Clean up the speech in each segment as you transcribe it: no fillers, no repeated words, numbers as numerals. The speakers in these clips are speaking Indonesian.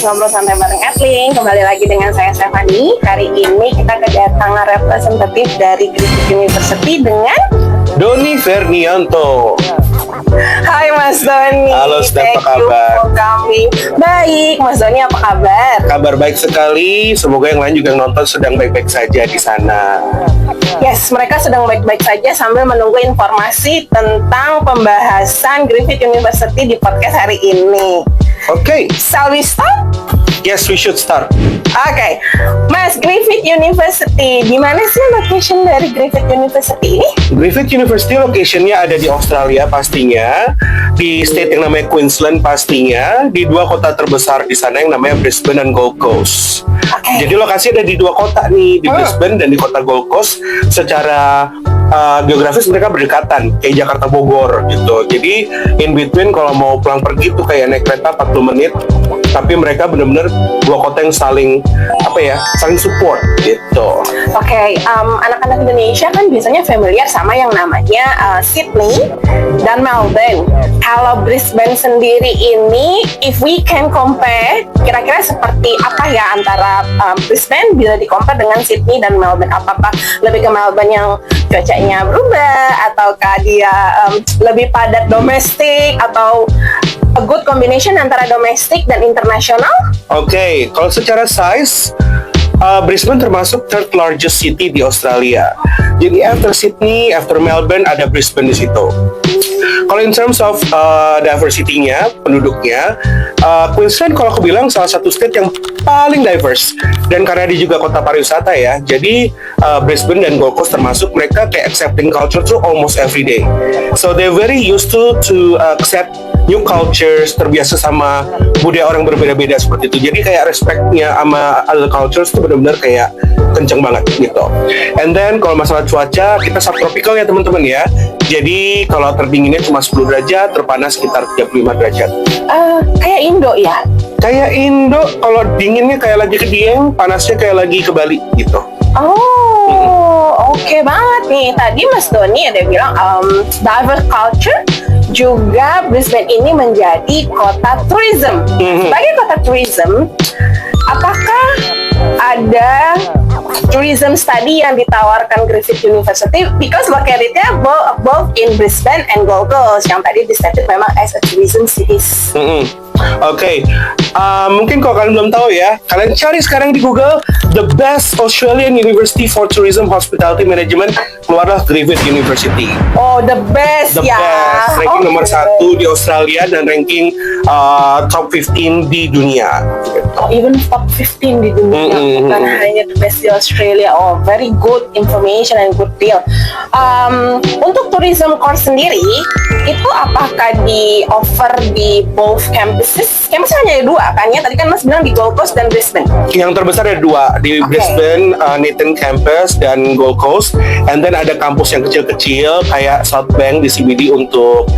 Ngobrol Santai bareng Etlin. Kembali lagi dengan saya Stephanie. Hari ini kita kedatangan representatif dari Griffith University dengan Doni Fernianto. Hai Mas Doni. Halo Steph, apa kabar? Baik, Mas Doni apa kabar? Kabar baik sekali. Semoga yang lain juga nonton sedang baik-baik saja di sana. Yes, mereka sedang baik-baik saja sambil menunggu informasi tentang pembahasan Griffith University di podcast hari ini. Oke. Shall we start? Yes, we should start. Oke, Mas, Griffith University, di mana sih location dari Griffith University ini? Griffith University location-nya ada di Australia pastinya, di state yang namanya Queensland pastinya, di dua kota terbesar di sana yang namanya Brisbane dan Gold Coast. Jadi lokasi ada di dua kota nih, di Brisbane dan di kota Gold Coast. Secara geografis mereka berdekatan, kayak Jakarta Bogor gitu. Jadi in between kalau mau pulang pergi tuh kayak naik kereta 40 menit. Tapi mereka benar-benar dua kota yang saling saling support gitu. Oke, anak-anak Indonesia kan biasanya familiar sama yang namanya Sydney dan Melbourne. Kalau Brisbane sendiri ini, if we can compare, kira-kira seperti apa ya antara Brisbane bila di-compare dengan Sydney dan Melbourne? Apakah lebih ke Melbourne yang cuacanya berubah, ataukah dia lebih padat domestik, atau a good combination antara domestik dan internasional? Oke, kalau secara size, Brisbane termasuk third largest city di Australia. Jadi after Sydney, after Melbourne, ada Brisbane di situ. Kalau in terms of diversity-nya, penduduknya, Queensland kalau aku bilang salah satu state yang paling diverse. Dan karena dia juga kota pariwisata ya, jadi Brisbane dan Gold Coast termasuk mereka kayak accepting culture through almost every day. So they're very used to accept new cultures, terbiasa sama budaya orang berbeda-beda seperti itu. Jadi kayak respect-nya sama other cultures itu benar-benar kayak kenceng banget gitu. And then kalau masalah cuaca, kita subtropical ya teman-teman ya. Jadi kalau terdinginnya cuma 10 derajat, terpanas sekitar 35 derajat. Kayak Indo ya? Kayak Indo, kalau dinginnya kayak lagi ke Dieng, panasnya kayak lagi ke Bali gitu. Oke banget nih. Tadi Mas Doni ada bilang diverse culture, juga Brisbane ini menjadi kota tourism. Sebagai kota tourism, apakah ada tourism study yang ditawarkan Griffith University? Because located-nya both in Brisbane and Gold Coast, yang tadi di-stated memang as a tourism cities. Oke, mungkin kalau kalian belum tahu ya, kalian cari sekarang di Google the best Australian University for Tourism Hospitality Management, keluarlah Griffith University. Oh, the best ya. Best, ranking nomor 1 di Australia dan ranking top 15 di dunia. Even top 15 di dunia, bukan hanya the best di Australia. Oh, very good information and good deal. Untuk tourism course sendiri, itu apakah di offer di both campuses? Campus hanya ada dua kan ya? Tadi kan Mas bilang di Gold Coast dan Brisbane. Yang terbesar ada dua, di Brisbane, Nathan Campus dan Gold Coast. And then ada kampus yang kecil-kecil kayak South Bank di CBD untuk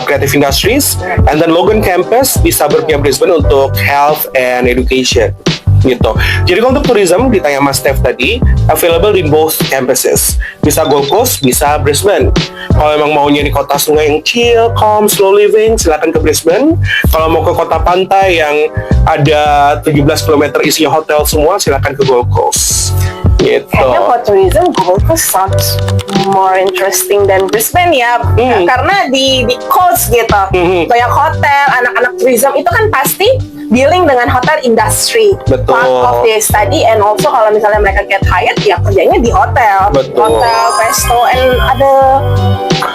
creative industries. And then Logan Campus di suburbnya Brisbane untuk health and education gitu. Jadi untuk tourism, ditanya Mas Steph tadi, available in both campuses. Bisa Gold Coast, bisa Brisbane. Kalau emang maunya di kota sungai yang chill, calm, slow living, silakan ke Brisbane. Kalau mau ke kota pantai yang ada 17 km isinya hotel semua, silakan ke Gold Coast. Gitu. Kayaknya for tourism, Gold Coast sounds more interesting than Brisbane ya, karena di coast gitu, banyak hotel, anak-anak tourism itu kan pasti dealing dengan hotel industry. Betul. Part of their study, and also kalau misalnya mereka get hired, ya kerjanya di hotel. Betul. Hotel, resto, and ada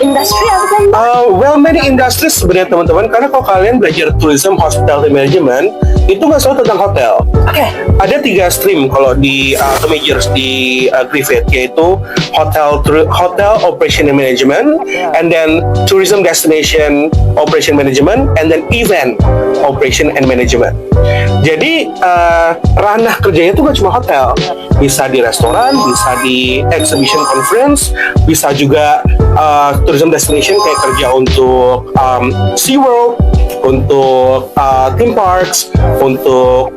industri apa kan? Well, many industries sebenarnya teman-teman, karena kalau kalian belajar tourism hospitality management, itu nggak selalu tentang hotel. Ada 3 stream kalau di majors di Griffith, yaitu hotel operation and management, and then tourism destination operation management, and then event operation and management. Jadi ranah kerjanya itu nggak cuma hotel, bisa di restoran, bisa di exhibition conference, bisa juga tourism destination kayak kerja untuk SeaWorld, untuk theme parks, untuk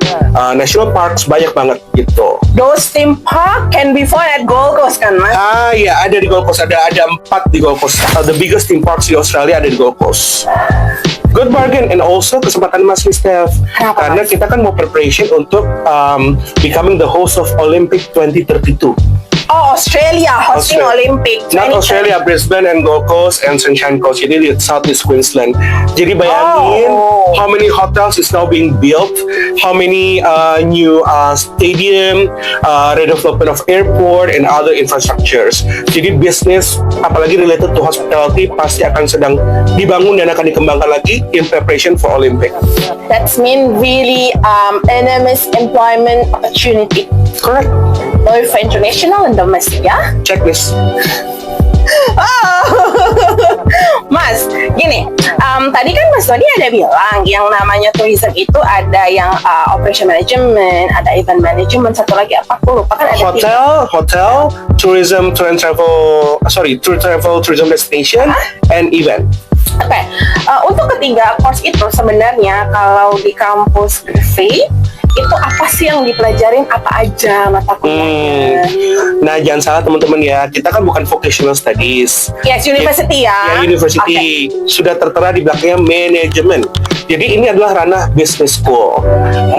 national parks, banyak banget gitu. Those theme park can be found at Gold Coast kan, Mas? Ya, ada di Gold Coast, ada 4 di Gold Coast. The biggest theme parks di Australia ada di Gold Coast. good bargain, and also kesempatan emas nih, Steph. Kenapa, Karena Mas? kita kan mau preparation untuk becoming the host of Olympic 2032. Oh, Australia hosting Australia. Olympic. Not 2030. Australia, Brisbane and Gold Coast and Sunshine Coast. Jadi di Southeast Queensland. Jadi bayangin how many hotels is now being built, how many new stadium, redevelopment of airport and other infrastructures. Jadi bisnis apalagi related to hospitality pasti akan sedang dibangun dan akan dikembangkan lagi in preparation for Olympic. That's mean really enormous employment opportunity, Correct. both for international and domestic, ya. Check this. Mas, gini, tadi kan Mas Dodi ada bilang yang namanya tourism itu ada yang operation management, ada event management, satu lagi apa? Aku lupa kan ada tiga. Hotel, tourism, tour and travel, tour travel, tourism destination, and event. Oke, untuk ketiga course itu sebenarnya kalau di kampus Griffith itu apa sih yang dipelajarin, apa aja mata kuliahnya? Nah, jangan salah teman-teman ya, kita kan bukan vocational studies. Yes, university ya. Ya, university. Sudah tertera di belakangnya manajemen. Jadi ini adalah ranah business school.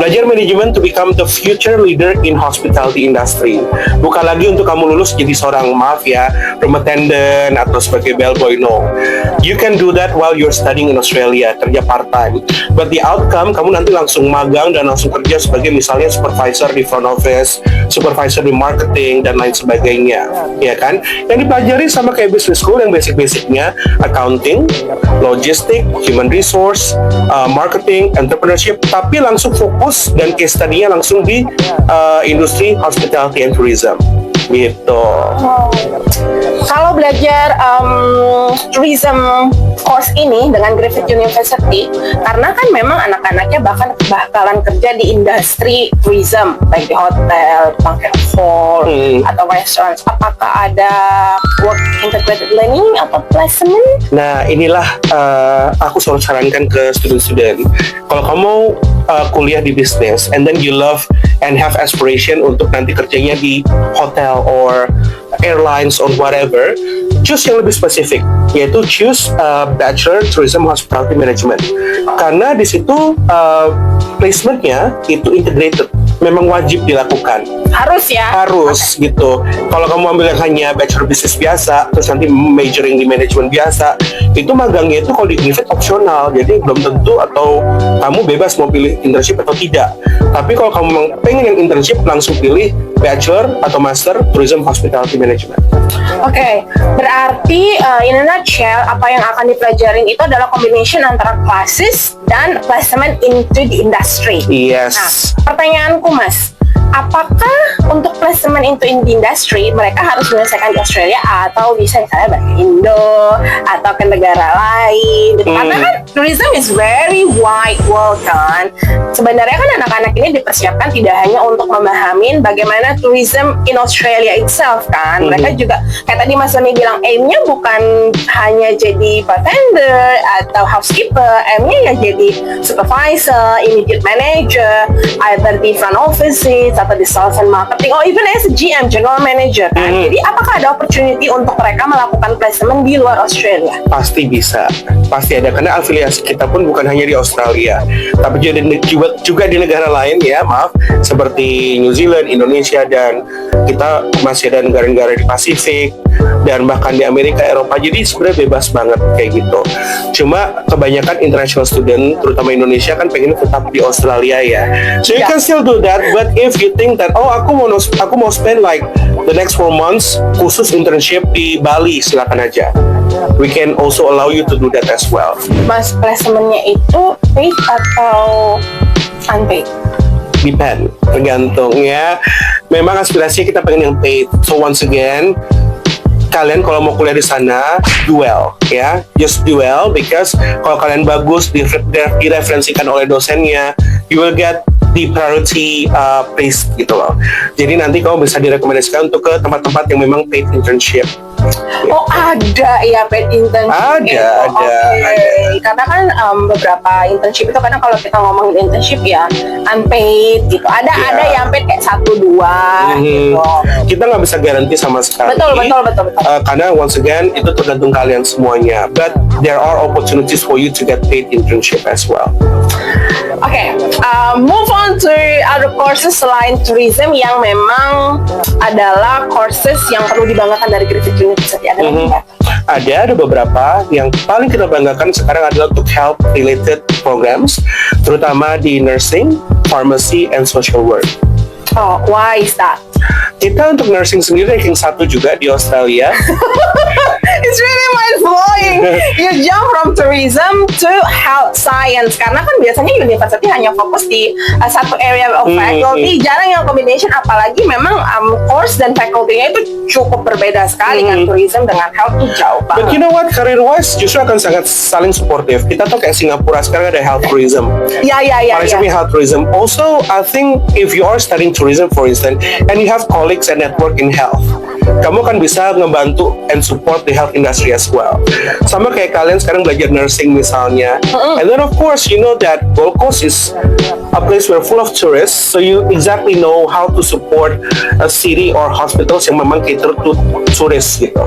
Belajar manajemen to become the future leader in hospitality industry. Bukan lagi untuk kamu lulus jadi seorang, maaf ya, room attendant atau sebagai bellboy, no. You can do that while you're studying in Australia, kerja part-time. But the outcome, kamu nanti langsung magang dan langsung kerja sebagai misalnya supervisor di front office, supervisor di marketing, dan lain sebagainya. Ya kan? Yang dipelajari sama kayak business school yang basic-basicnya, accounting, logistik, human resource, marketing, entrepreneurship, tapi langsung fokus dan case study-nya langsung di industri hospitality and tourism. Gitu. Kalau belajar tourism course ini dengan Griffith University, karena kan memang anak-anaknya bakalan kerja di industri tourism, baik di hotel, banquet hall, atau restoran. Apakah ada work integrated learning atau placement? Nah, inilah aku selalu sarankan ke student-student. Kalau kamu kuliah di bisnis, and then you love and have aspiration untuk nanti kerjanya di hotel or airlines or whatever, choose yang lebih spesifik, yaitu choose Bachelor Tourism Hospitality Management. Karena di situ placementnya itu integrated, memang wajib dilakukan. Harus ya? Harus gitu. Kalau kamu ambil yang hanya bachelor bisnis biasa, terus nanti majoring di manajemen biasa, itu magangnya itu kalau di Griffith opsional, jadi belum tentu atau kamu bebas mau pilih internship atau tidak. Tapi kalau kamu memang pengen yang internship, langsung pilih bachelor atau master tourism hospitality management. Oke, berarti in a nutshell apa yang akan dipelajarin itu adalah combination antara classes dan placement into the industry. Yes. Nah, pertanyaanku Mas, apakah untuk placement into the industry mereka harus menyelesaikan di Australia atau bisa misalnya balik ke Indo atau ke negara lain gitu? Karena kan tourism is very wide world kan. Sebenarnya kan anak-anak ini dipersiapkan tidak hanya untuk memahami bagaimana tourism in Australia itself kan. Mereka juga kayak tadi Mas Sony bilang aimnya bukan hanya jadi bartender atau housekeeper, aimnya ya jadi supervisor, immediate manager, either di front offices atau di sales and marketing, or even as a GM, general manager kan. Jadi apakah ada opportunity untuk mereka melakukan placement di luar Australia? Pasti bisa, pasti ada, karena afiliasi kita pun bukan hanya di Australia, tapi juga di negara lain ya, maaf, seperti New Zealand, Indonesia, dan kita masih ada negara-negara di Pasifik dan bahkan di Amerika, Eropa. Jadi sebenarnya bebas banget kayak gitu. Cuma kebanyakan international student, terutama Indonesia, kan pengen tetap di Australia ya. So you can still do that, but if you think that aku mau spend like the next 4 months khusus internship di Bali, silakan aja. We can also allow you to do that as well. Mas, placementnya itu paid atau unpaid? Depend, tergantung ya. Memang aspirasinya kita pengen yang paid. So once again, kalian kalau mau kuliah di sana, do well ya, just do well, because kalau kalian bagus direferensikan oleh dosennya, you will get the priority place gitu loh. Jadi nanti kamu bisa direkomendasikan untuk ke tempat-tempat yang memang paid internship. Oh ada ya paid internship. Ada, Oh, oke. Karena kan beberapa internship itu kadang kalau kita ngomongin internship ya unpaid gitu. Ada Iya. yang paid kayak 1-2 gitu. Kita nggak bisa garansi sama sekali. Betul. Karena once again itu tergantung kalian semuanya. But there are opportunities for you to get paid internship as well. Oke, move on to other courses selain tourism yang memang adalah courses yang perlu dibanggakan dari Griffith University. Ada lagi nggak? Ada beberapa yang paling kita banggakan sekarang adalah untuk health related programs, terutama di nursing, pharmacy, and social work. Oh, why is that? Kita untuk nursing sendiri ranking 1 juga di Australia. It's really mind blowing. You jump from tourism to health science karena kan biasanya university hanya fokus di satu area of faculty, jarang yang combination. Apalagi memang course dan faculty-nya itu cukup berbeda sekali kan. Tourism dengan health itu jauh But banget. you know what, career wise justru akan sangat saling supportive. Kita tuh kayak Singapura sekarang ada health tourism. Ya. Paling health tourism. Also, I think if you are studying tourism, for instance, and you have colleagues and network in health, kamu kan bisa ngebantu and support the health industry as well. Sama kayak kalian sekarang belajar nursing misalnya. And then of course, you know that Gold Coast is a place where full of tourists, so you exactly know how to support a city or hospitals yang memang cater to tourists gitu.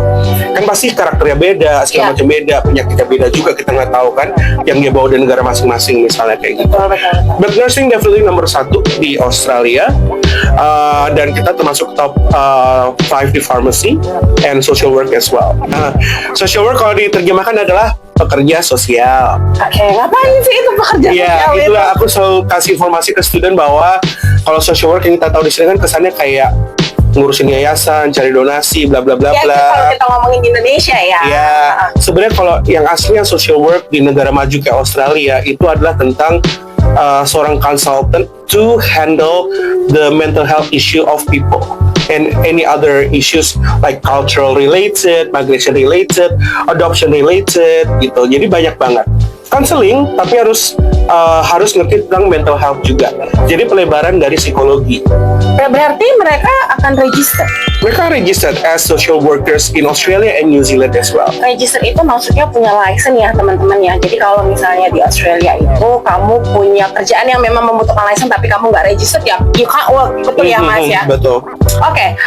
Kan pasti karakternya beda, segala macam beda, penyakitnya beda juga, kita nggak tahu kan yang dia bawa dari negara masing-masing misalnya kayak gitu. Betul. But nursing definitely nomor 1 di Australia. Dan kita termasuk top 5 di pharmacy and social work as well. Social work kalau diterjemahkan adalah pekerja sosial. Oke, ngapain sih itu pekerjaan Iya, sosial itu? itulah aku selalu kasih informasi ke student bahwa kalau social work yang kita tahu di sini kan kesannya kayak ngurusin yayasan, cari donasi, bla bla bla Ya, bla. kalau kita ngomongin di Indonesia ya. Ya, sebenarnya kalau yang aslinya social work di negara maju kayak Australia itu adalah tentang seorang consultant to handle the mental health issue of people and any other issues like cultural related, migration related, adoption related gitu. Jadi banyak banget. Counseling tapi harus ngerti tentang mental health juga. Jadi pelebaran dari psikologi. Berarti mereka akan register. Mereka registered as social workers in Australia and New Zealand as well. Register itu maksudnya punya license ya teman-teman ya. Jadi kalau misalnya di Australia itu kamu punya kerjaan yang memang membutuhkan license tapi kamu nggak register ya you can't work. Betul ya Mas ya? Betul. Oke,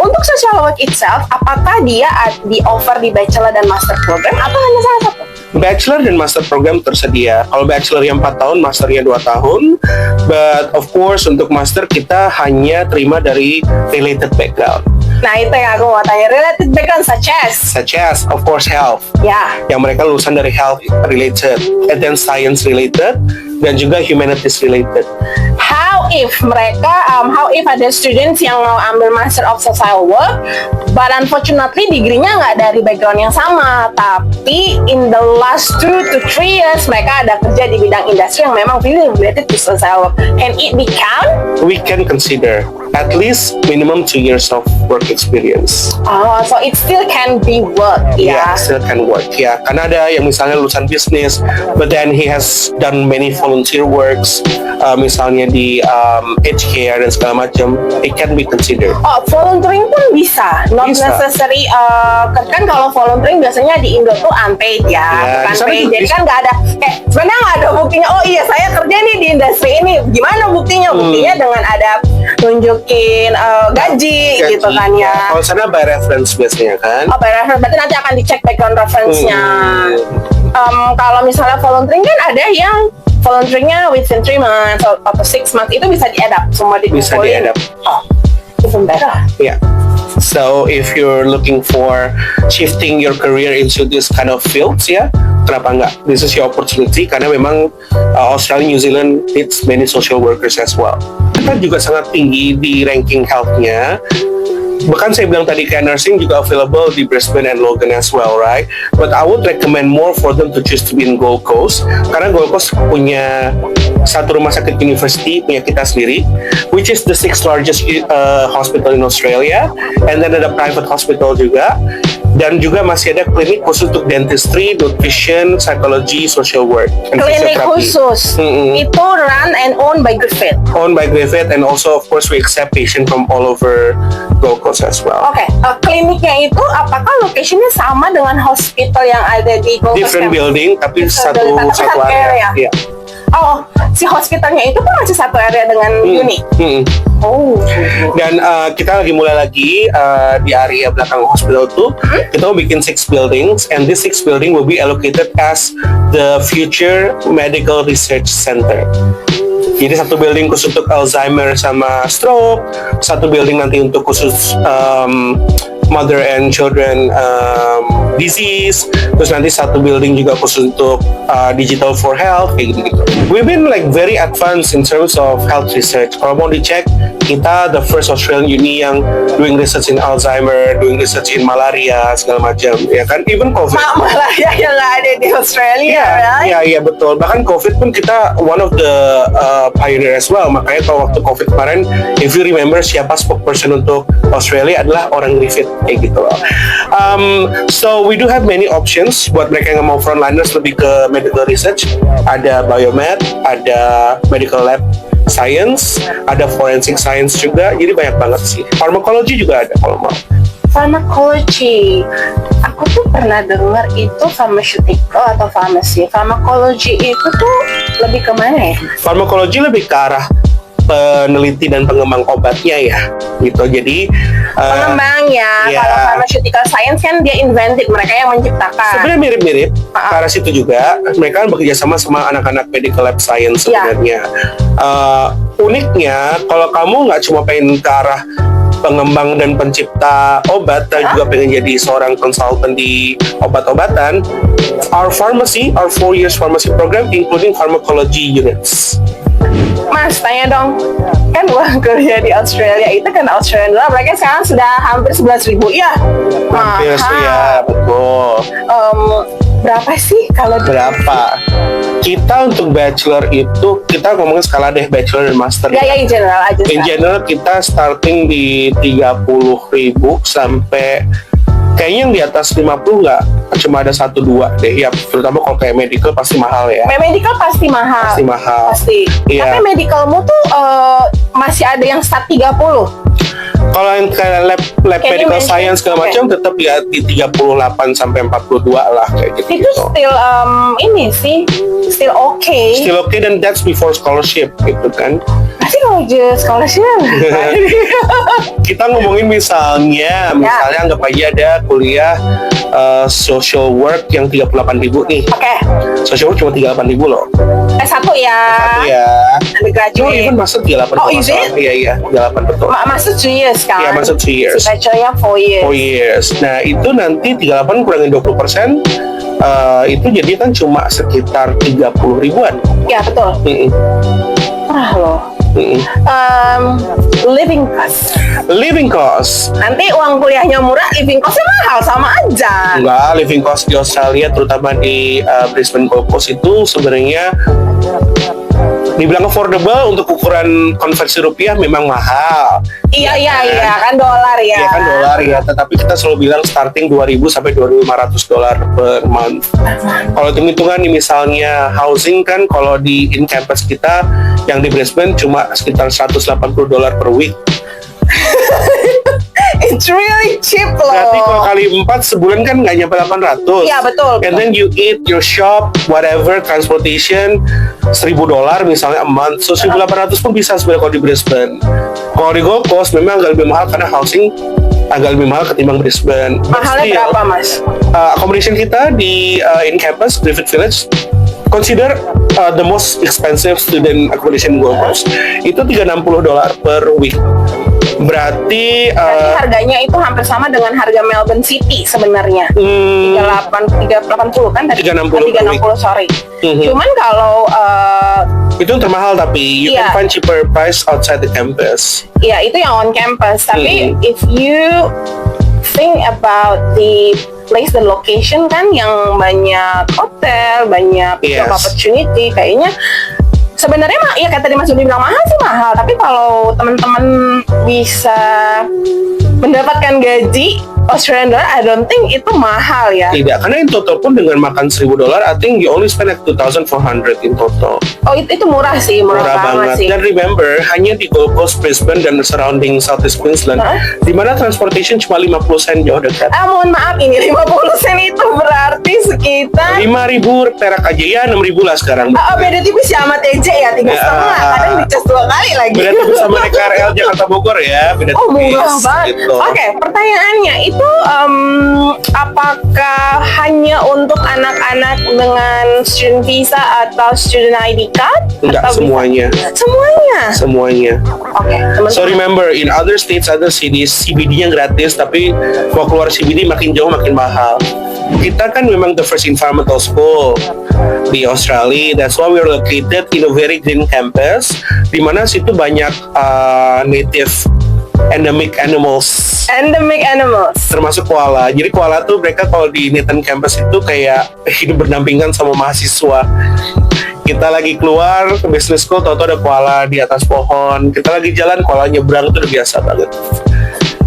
untuk social work itself, apakah dia di offer di bachelor dan master program atau hanya salah satu? Bachelor dan master program tersedia. Kalau bachelor yang 4 tahun, masternya 2 tahun. But of course untuk master kita hanya terima dari related background. Nah itu yang aku mau tanya, related background Such as of course health. ya. Yang mereka lulusan dari health related, and then science related, dan juga humanities related. How if ada students yang mau ambil Master of Social Work, but unfortunately degree-nya nggak dari background yang sama, tapi in the last 2 to 3 years mereka ada kerja di bidang industri yang memang really related to social work. Can it be count? We can consider at least minimum 2 years of work experience. Oh, so it still can be work, Yeah, ya. still can work. Ya, karena ada yang misalnya lulusan bisnis, but then he has done many volunteer works, misalnya di aged care dan segala macam. It can be considered. Oh, volunteering pun bisa, not Bisa. necessary. Kan kalau volunteering biasanya di Indo tuh unpaid ya, Ya, di bukan sana paid. juga Jadi bisa. kan nggak ada, sebenarnya nggak ada buktinya. Oh iya, saya kerja nih di industri ini. Gimana buktinya? Buktinya dengan ada nunjukin gaji gitu kan ya. Kalau sana by reference biasanya kan. Oh, by reference, berarti nanti akan dicek background reference-nya. Kalau misalnya volunteering kan ada yang volunteeringnya within 3 months atau 6 months itu bisa di-adapt semua Bisa dikumpulin. di-adapt. Oh, even better. Yeah. So if you're looking for shifting your career into this kind of fields, ya, kenapa enggak? This is your opportunity karena memang Australia, New Zealand needs many social workers as well. Kita juga sangat tinggi di ranking health-nya. Bahkan saya bilang tadi kayak nursing juga available di Brisbane and Logan as well, right? But I would recommend more for them to choose to be in Gold Coast karena Gold Coast punya satu rumah sakit university punya kita sendiri, which is the 6th largest hospital in Australia, and then ada private hospital juga Dan juga masih ada klinik khusus untuk dentistry, nutrition, psychology, social work, and Klinik physiotherapy. khusus itu run and owned by Griffith. Owned by Griffith, and also of course we accept patient from all over Gold Coast as well. Oke, kliniknya itu apakah location-nya sama dengan hospital yang ada di Gold Coast Different Campus? building tapi Different satu building, tapi satu satu area. area. Iya. Oh, si hospitalnya itu pun masih satu area dengan uni. Oh. Dan kita lagi mulai lagi di area belakang hospital itu kita mau bikin 6 buildings, and this 6 building will be allocated as the future medical research center. Jadi satu building khusus untuk Alzheimer sama stroke, satu building nanti untuk khusus mother and children disease, terus nanti satu building juga khusus untuk digital for health, kayak gitu. We've been like very advanced in terms of health research. Kalau mau dicek, kita the first Australian uni yang doing research in Alzheimer, doing research in malaria segala macam, ya kan? Even COVID. Malaria yang nggak ada di Australia, right? Iya betul. Bahkan COVID pun kita one of the pioneer as well. Makanya kalau waktu COVID kemarin, if you remember, siapa spokesperson untuk Australia adalah orang Griffith, kayak gitu loh. So we do have many options buat mereka yang mau frontliners lebih ke medical research. Ada biomed, ada medical lab science, ada forensic science juga. Jadi banyak banget sih. Pharmacology juga ada kalau mau. Pharmacology. Aku tuh pernah dengar itu pharmaceutical atau pharmacy. Pharmacology itu tuh lebih ke mana ya? Pharmacology lebih ke arah peneliti dan pengembang obatnya ya, gitu. Jadi Pengembangnya, ya. kalau pharmaceutical science kan dia invented, mereka yang menciptakan. sebenarnya mirip-mirip ke arah situ juga. Mereka kan bekerja sama anak-anak medical lab science sebenarnya. Uniknya kalau kamu nggak cuma pengen ke arah pengembang dan pencipta obat, tapi juga pengen jadi seorang konsultan di obat-obatan, our 4 years pharmacy program including pharmacology units. Mas, tanya dong, kan uang kuliah di Australia itu kan Australian dollar, mereka sekarang sudah hampir 11.000 ya? Hampir sih ya, betul. Berapa sih kalau Berapa? Kita untuk bachelor itu, kita ngomongin skala deh, bachelor dan master. Ya, in general aja. In general kita starting di 30.000 sampai kayaknya yang di atas 50 nggak, cuma ada 1-2 deh ya, terutama kalau kayak medical pasti mahal ya. Medical pasti mahal. Pasti mahal. Pasti. Iya. Tapi medicalmu tuh masih ada yang start 30. Kalau yang kayak lab Can you medical mention? science segala macam tetap ya di 38 sampai 42 lah kayak gitu. Itu still ini sih still okay. Still okay, dan that's before scholarship gitu kan. Pasti kalau aja scholarship. Kita ngomongin misalnya anggap aja ada kuliah social work yang 38.000 nih. Oke. Social work cuma 38.000 loh. S1 ya. Iya. Undergraduate. Even masuk 38. Oh, is it? Iya, 38 betul. Masuk 2 years kan? Iya, masuk 2 years. Si bachelornya 4 years. 4 years. Nah, itu nanti 38 kurangin 20%, itu jadi kan cuma sekitar 30 ribuan. Ya, betul. Murah loh. Living cost. Living cost. Nanti uang kuliahnya murah, living costnya mahal, sama aja. Enggak, living cost di Australia terutama di Brisbane Gold Coast itu sebenarnya dibilang affordable. Untuk ukuran konversi rupiah memang mahal. Iya kan dolar ya. Iya kan dolar ya, tetapi kita selalu bilang starting 2.000 sampai 2.500 dolar per month. Kalau hitung-hitungan nih misalnya housing kan, kalau di in campus kita yang di Brisbane cuma sekitar 180 dolar per week. It's really cheap loh. Berarti kalau kali 4 sebulan kan nggak nyampe 800. Iya, betul. And then you eat, your shop, whatever, transportation, $1.000 misalnya a month. So 1.800 pun bisa sebenarnya kalau di Brisbane. Kalau di Gold Coast memang agak lebih mahal karena housing agak lebih mahal ketimbang Brisbane. But Mahalnya still, berapa, Mas? Accommodation kita di in campus Griffith Village consider the most expensive student accommodation in Gold Coast. Itu $360 per week. Berarti harganya itu hampir sama dengan harga Melbourne City sebenarnya. 380 kan tadi? 360 sorry. Cuman kalau itu yang termahal, tapi you can find cheaper price outside the campus. ya itu yang on campus. Tapi if you think about the place dan location kan yang banyak hotel, banyak job opportunity, kayaknya sebenarnya ya kayak tadi Mas Dudi bilang mahal sih mahal, tapi kalau teman-teman bisa mendapatkan gaji Australian dollar, I don't think itu mahal ya. Tidak, karena in total pun dengan makan $1,000, I think you only spend like 2,400 in total. Oh itu murah sih, murah banget sih. Dan remember, hanya di Gold Coast, Brisbane, dan surrounding Southeast Queensland, di mana transportation cuma 50 sen jauh dekat. Mohon maaf, ini 50 sen itu berarti sekitar 5.000 perak aja ya, 6.000 lah sekarang. beda tipis ya sama TJ ya, 3,5. Kadang dicas 2 kali lagi. Beda tipis sama naik KRL Jakarta Bogor ya, beda tipis. Murah banget. Gitu. Oke, pertanyaannya itu apakah hanya untuk anak-anak dengan student visa atau student ID card? Enggak, atau semuanya. Semuanya. Oke. So remember, in other states, other cities, CBD-nya gratis, tapi mau keluar CBD makin jauh makin mahal. Kita kan memang the first environmental school di Australia. That's why we're located in a very green campus, di mana situ banyak native endemic animals. Termasuk koala. Jadi koala tuh mereka kalau di Nathan campus itu kayak hidup berdampingan sama mahasiswa. Kita lagi keluar ke business school, tau-tau ada koala di atas pohon. Kita lagi jalan, koala nyebrang, itu udah biasa banget.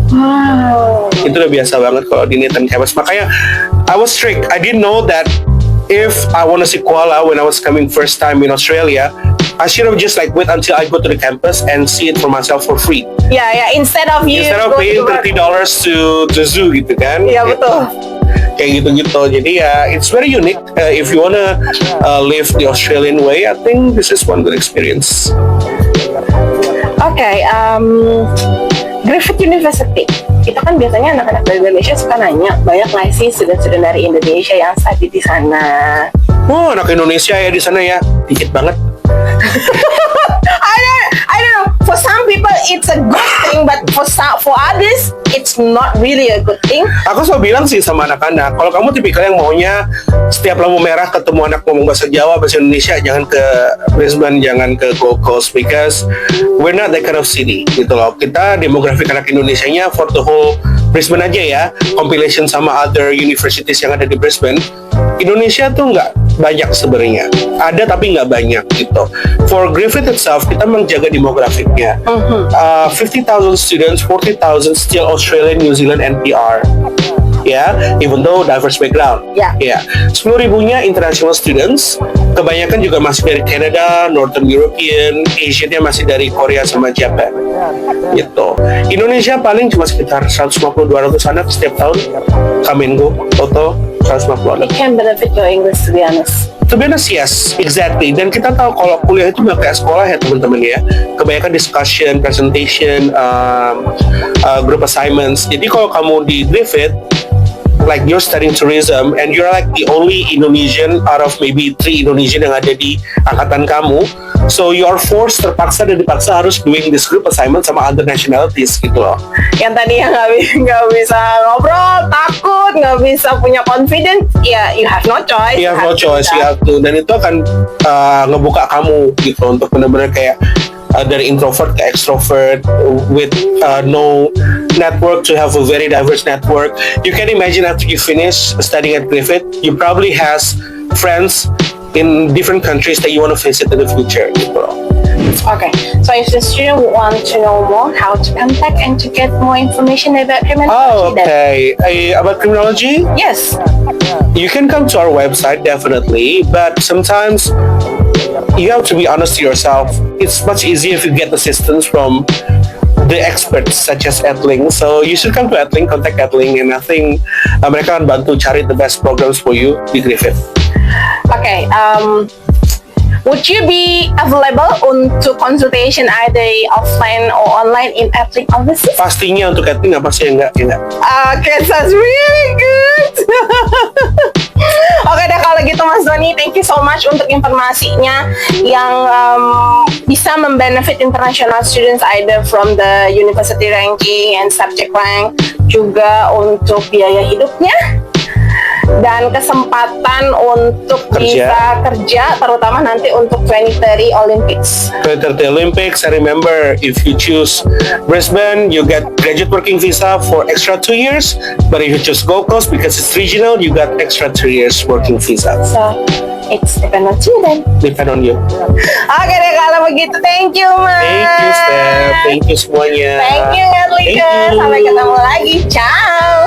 Wow. Itu udah biasa banget kalau di Nathan campus. Makanya I was strict. I didn't know that if I want to see koala when I was coming first time in Australia, I should have just like wait until I go to the campus and see it for myself for free. Ya, instead of paying $30 to zoo gitu kan. Iya, betul. Kayak gitu-gitu. Jadi ya, it's very unique. If you wanna live the Australian way, I think this is one good experience. Oke, Griffith University. Itu kan biasanya anak-anak dari Indonesia suka nanya, banyak nggak sih student-student dari Indonesia yang study di sana? Oh, anak Indonesia ya di sana ya, dikit banget. I don't know. For some people it's a good thing, but for others it's not really a good thing. Aku selalu bilang sih sama anak-anak, kalau kamu tipikal yang maunya setiap lampu merah ketemu anak ngomong bahasa Jawa, bahasa Indonesia, jangan ke Brisbane, jangan ke Gold Coast, because we're not that kind of city gitu loh. Kita demografik anak Indonesianya for the whole Brisbane aja ya, compilation sama other universities yang ada di Brisbane, Indonesia tuh nggak banyak sebenarnya. Ada tapi nggak banyak gitu. For Griffith itself, kita menjaga demografiknya. 50,000 students, 40,000 still Australian, New Zealand, and PR. Even though diverse background. 10.000-nya international students, kebanyakan juga masih dari Canada, Northern European, Asian-nya masih dari Korea sama Japan. Gitu. Indonesia paling cuma sekitar 150-200 anak setiap tahun. Come and go, total 150 anak. It can benefit your English, to be honest. To be honest, yes, exactly. Dan kita tahu kalau kuliah itu nggak kayak sekolah ya teman-teman ya. Kebanyakan discussion, presentation, group assignments. Jadi kalau kamu di Griffith, like you're studying tourism and you're like the only Indonesian out of maybe 3 Indonesian yang ada di angkatan kamu, so you're forced, terpaksa dan dipaksa harus doing this group assignment sama other nationalities gitu loh. Yang tadi yang nggak bisa ngobrol, takut, nggak bisa punya confidence, ya you have no choice. You have no choice, you have to. Dan itu akan ngebuka kamu gitu untuk benar-benar kayak dari introvert ke extrovert with no network to have a very diverse network. You can imagine after you finish studying at Griffith, you probably has friends in different countries that you want to visit in the future. Okay, so if the student want to know more how to contact and to get more information about criminology, about criminology? Yes. You can come to our website, definitely, but sometimes you have to be honest to yourself. It's much easier if you get assistance from the experts such as Edling. So you should come to Edling, contact Edling, and I think mereka akan bantu cari the best programs for you di Griffith. Okay, would you be available untuk consultation either offline or online in Edling offices? Pastinya untuk Edling, apa sih enggak? Okay, that's really good. Oke deh kalau gitu Mas Doni, thank you so much untuk informasinya yang bisa membenefit international students either from the university ranking and subject rank, juga untuk biaya hidupnya dan kesempatan untuk bisa kerja, terutama nanti untuk 2030 Olympics. 2030 Olympics, and remember, if you choose Brisbane, you get graduate working visa for extra 2 years, but if you choose Gold Coast, because it's regional, you got extra 3 years working visa. So, it's depend on you then. Depend on you. Oke deh kalau begitu, thank you Mas. Thank you Steph, thank you semuanya. Thank you Edlika, sampai ketemu lagi, ciao.